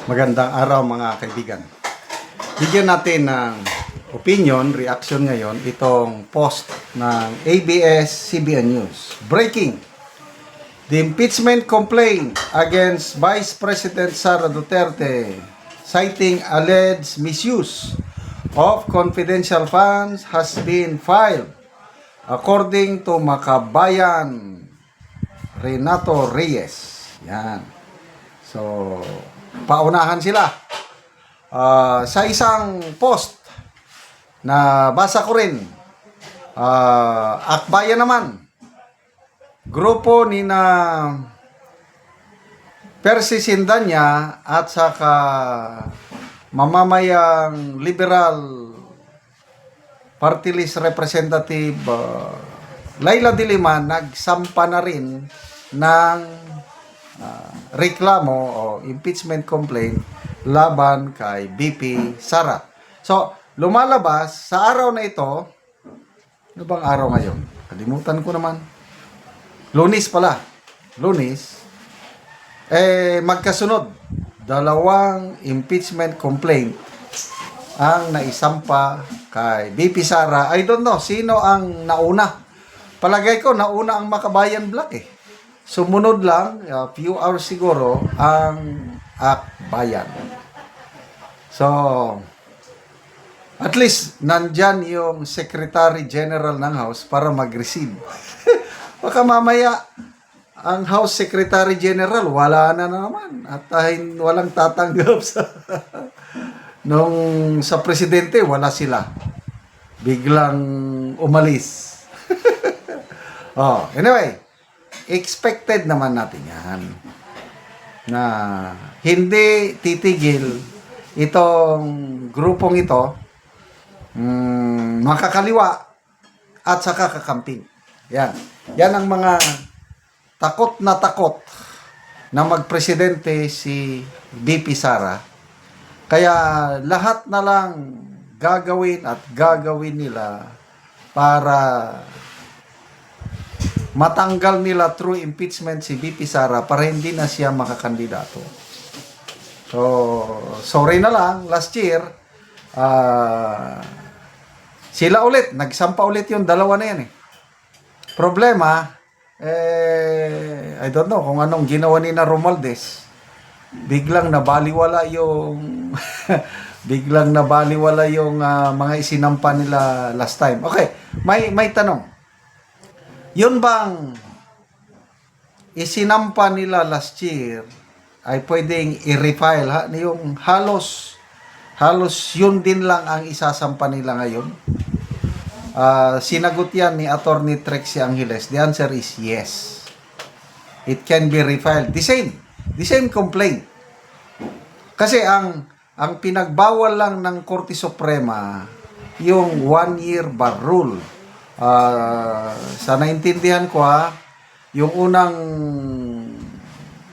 Magandang araw mga kaibigan. Bigyan natin ng opinion, reaction ngayon itong post ng ABS-CBN News. Breaking! The impeachment complaint against Vice President Sara Duterte citing alleged misuse of confidential funds has been filed according to Makabayan Renato Reyes. Yan. So, paunahan sila. Sa isang post na basa ko rin, Akbayan naman, grupo ni na Percy Sindanya at saka mamamayang liberal party list representative Laila de Lima nagsampa na rin ng reklamo o impeachment complaint laban kay BP Sara. So, lumalabas sa araw na ito, ano bang araw ngayon? Kalimutan ko naman. Lunes pala. Lunes. Magkasunod. Dalawang impeachment complaint ang naisampa kay BP Sara. I don't know, sino ang nauna? Palagay ko, nauna ang Makabayan Black eh. Sumunod lang, few hours siguro, ang Akbayan. So, at least, nandyan yung Secretary General ng House para mag-receive. Baka mamaya, ang House Secretary General, wala na naman. At walang tatanggap sa... sa Presidente, wala sila. Biglang umalis. Anyway, expected naman natin yan na hindi titigil itong grupong ito makakaliwa at saka kakamping. Yan ang mga takot na magpresidente si BP Sara. Kaya lahat na lang gagawin nila para matanggal nila through impeachment si BP Sara para hindi na siya makakandidato. So, sorry na lang, last year, sila ulit, nagsampa ulit yung dalawa na yan eh. Problema, I don't know kung anong ginawa ni na Romualdez. Biglang nabaliwala yung mga isinampa nila last time. Okay, may tanong. Yun bang isinampa nila last year ay pwedeng i-refile yung halos yun din lang ang isasampa nila ngayon? Sinagot yan ni Attorney Trexie Angeles. The answer is yes. It can be refiled. The same complaint. Kasi ang pinagbawal lang ng Korte Suprema yung 1-year bar rule. Sa naintindihan ko yung unang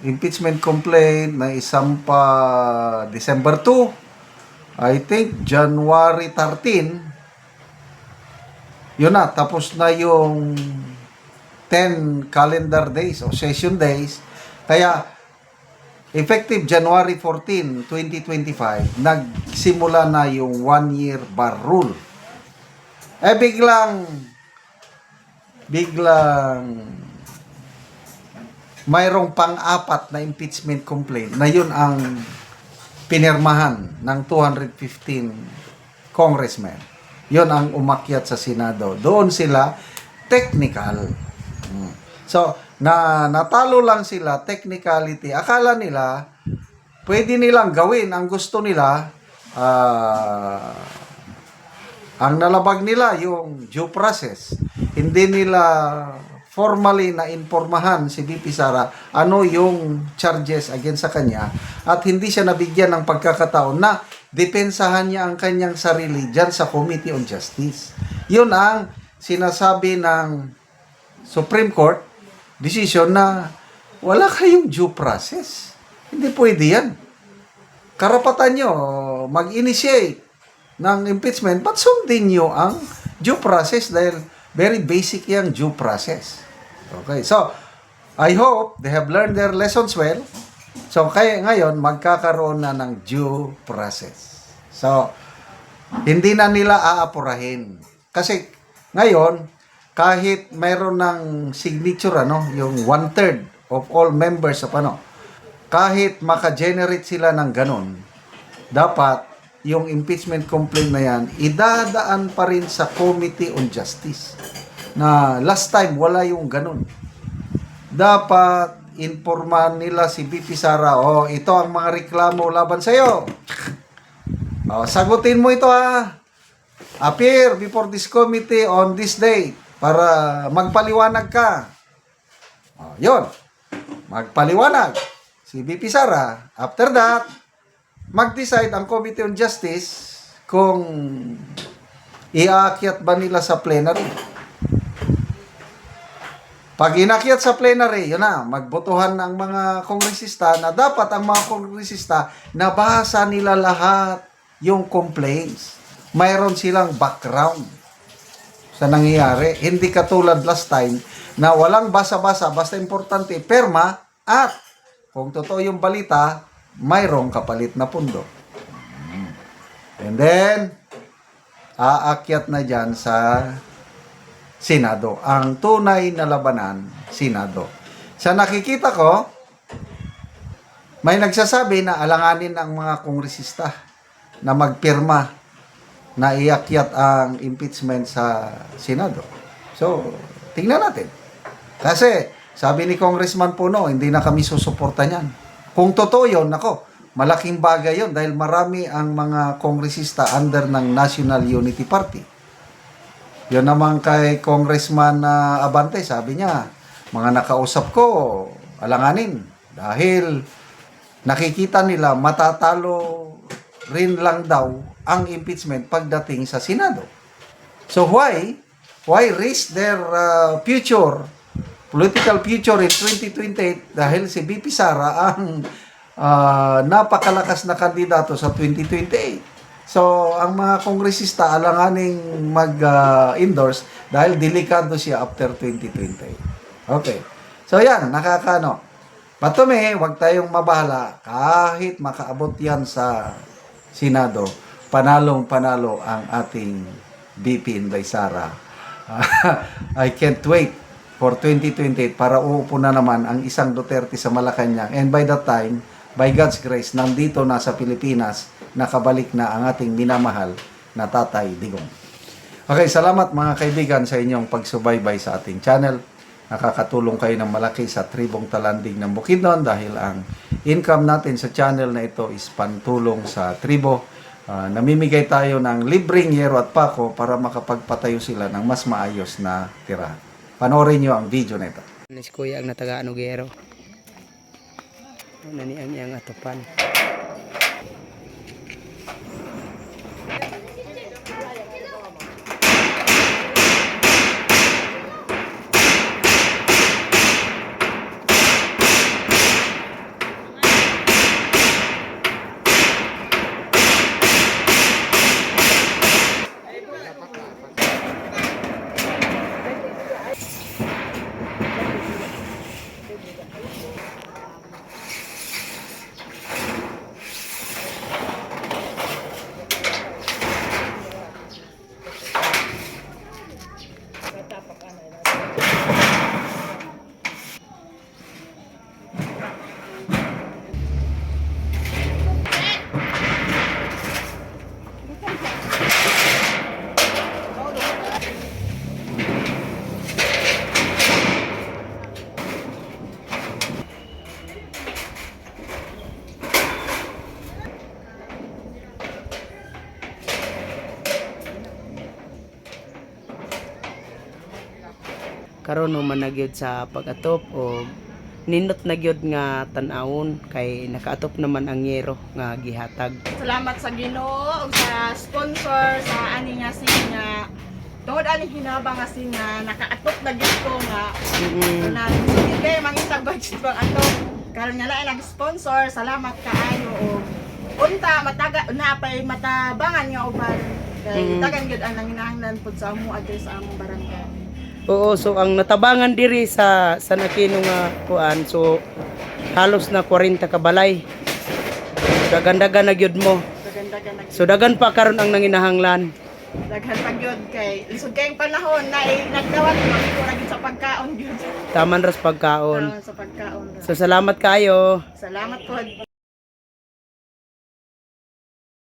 impeachment complaint na isampa December 2, I think January 13, yun na, tapos na yung 10 calendar days o session days. Kaya effective January 14, 2025, nagsimula na yung 1-year bar rule. Biglang mayroong pang-apat na impeachment complaint na yun ang pinirmahan ng 215 congressmen. Yun ang umakyat sa Senado. Doon sila technical. So, natalo lang sila technicality. Akala nila pwede nilang gawin ang gusto nila. Ang nalabag nila yung due process. Hindi nila formally na impormahan si BP Sara ano yung charges against sa kanya at hindi siya nabigyan ng pagkakataon na depensahan niya ang kanyang sarili dyan sa Committee on Justice. Yun ang sinasabi ng Supreme Court decision na wala kayong due process. Hindi pwede yan. Karapatan nyo mag-initiate ng impeachment, but sundin nyo ang due process dahil very basic yung due process. Okay, so I hope they have learned their lessons well So, kaya ngayon, magkakaroon na ng due process. So, hindi na nila aapurahin. Kasi, ngayon, kahit mayroon ng signature, yung 1/3 of all members of kahit maka-generate sila ng ganun, dapat yung impeachment complaint na yan, idadaan pa rin sa Committee on Justice. Na last time, wala yung ganun. Dapat informan nila si BP Sara, ito ang mga reklamo laban sa'yo. Sagutin mo ito appear before this committee on this day para magpaliwanag ka. Yun. Magpaliwanag si BP Sara. After that, mag-decide ang Committee on Justice kung iaakyat ba nila sa plenary. Pag inakyat sa plenary, yun na, magbotohan ng mga kongresista na dapat ang mga kongresista nabasa nila lahat yung complaints. Mayroon silang background sa nangyayari. Hindi katulad last time na walang basa-basa, basta importante, perma, at kung totoo yung balita, mayroong kapalit na pundo. And then, aakyat na dyan sa Senado. Ang tunay na labanan, Senado. Sa nakikita ko, may nagsasabi na alanganin ang mga kongresista na magpirma na iakyat ang impeachment sa Senado. So, tingnan natin. Kasi, sabi ni Congressman Puno, hindi na kami susuporta niyan. Kung totoo yun, malaking bagay yun dahil marami ang mga kongresista under ng National Unity Party. Yun naman kay Congressman Abante, sabi niya, mga nakausap ko, alanganin. Dahil nakikita nila matatalo rin lang daw ang impeachment pagdating sa Senado. So why risk their political future in 2028 dahil si BP Sara ang napakalakas na kandidato sa 2028. So, ang mga kongresista alanganing mag-endorse dahil delikado siya after 2028. Okay. So, yan. Nakakano. But to me, huwag tayong mabahala. Kahit makaabot yan sa Senado, panalong-panalo ang ating BP Inday Sara. I can't wait for 2028 para uupo na naman ang isang Duterte sa Malacanang. And by that time, by God's grace, nandito na sa Pilipinas, nakabalik na ang ating minamahal na Tatay Digong. Okay, salamat mga kaibigan sa inyong pagsubaybay sa ating channel. Nakakatulong kayo ng malaki sa tribong talandig ng Bukidnon dahil ang income natin sa channel na ito is pantulong sa tribo. Namimigay tayo ng libreng yero at pako para makapagpatayo sila ng mas maayos na tirahan. Panoorin nyo ang video na ito. Si Kuya ang nataga Anugero. Nani ang iyang atupan. Karon no man nagyod sa pag-atop o nindot nagyod nga tan-awon kay nakaatop naman ang yero nga gihatag. Salamat sa Ginoo ug sa sponsor sa ani nga nga tungod ani hinabang nga nga nakaatop na gyud ko nga na sige mangitag budget pang atop karon nga lain ang sponsor. Salamat kaayo og unta mataga napay matabangan nga uban kay tagan gyud ang nanginahanglan pud sa amo adto sa among barangay. Oo, so ang natabangan diri sa nakino nga kuan, so halos na 40 ka balay. Dagan-dagan na gyud mo. Dagan-dagan na. So dagan pa karon ang nanginahanglan. Daghan pag yun kay lisod kayong panahon na nagdawat ko lagi sa pagkaon yun. Taman ras pagkaon. Sa pagkaon. So salamat kayo. Salamat po.